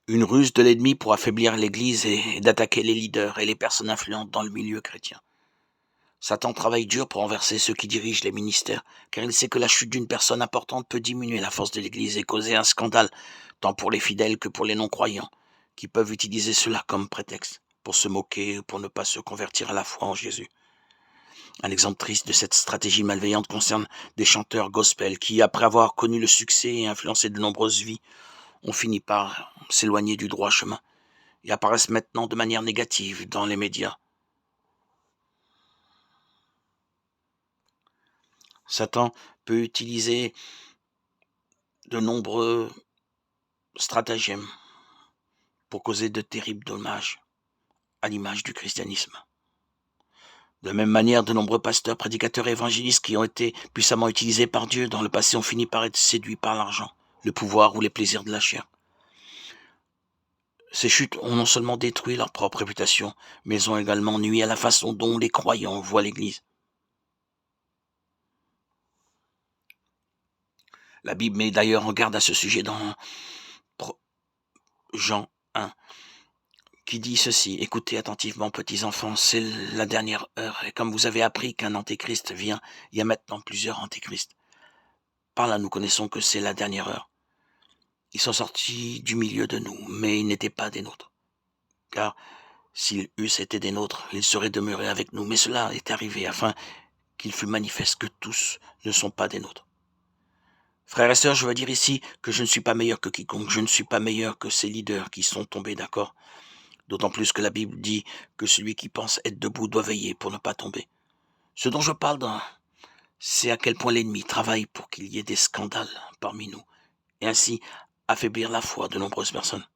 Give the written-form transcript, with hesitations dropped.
Une ruse de l'ennemi pour affaiblir l'Église et d'attaquer les leaders et les personnes influentes dans le milieu chrétien. Satan travaille dur pour renverser ceux qui dirigent les ministères, car il sait que la chute d'une personne importante peut diminuer la force de l'Église et causer un scandale, tant pour les fidèles que pour les non-croyants, qui peuvent utiliser cela comme prétexte pour se moquer ou pour ne pas se convertir à la foi en Jésus. Un exemple triste de cette stratégie malveillante concerne des chanteurs gospel qui, après avoir connu le succès et influencé de nombreuses vies, ont fini par s'éloigner du droit chemin et apparaissent maintenant de manière négative dans les médias. Satan peut utiliser de nombreux stratagèmes pour causer de terribles dommages à l'image du christianisme. De la même manière, de nombreux pasteurs, prédicateurs et évangélistes qui ont été puissamment utilisés par Dieu dans le passé ont fini par être séduits par l'argent, le pouvoir ou les plaisirs de la chair. Ces chutes ont non seulement détruit leur propre réputation, mais ont également nui à la façon dont les croyants voient l'Église. La Bible met d'ailleurs en garde à ce sujet dans Jean 1, qui dit ceci: écoutez attentivement, petits enfants, c'est la dernière heure, et comme vous avez appris qu'un antéchrist vient, il y a maintenant plusieurs antéchrists. Par là, nous connaissons que c'est la dernière heure. Ils sont sortis du milieu de nous, mais ils n'étaient pas des nôtres. Car s'ils eussent été des nôtres, ils seraient demeurés avec nous. Mais cela est arrivé afin qu'il fût manifeste que tous ne sont pas des nôtres. Frères et sœurs, je veux dire ici que je ne suis pas meilleur que quiconque, je ne suis pas meilleur que ces leaders qui sont tombés, d'accord? D'autant plus que la Bible dit que celui qui pense être debout doit veiller pour ne pas tomber. Ce dont je parle, c'est à quel point l'ennemi travaille pour qu'il y ait des scandales parmi nous, et ainsi affaiblir la foi de nombreuses personnes.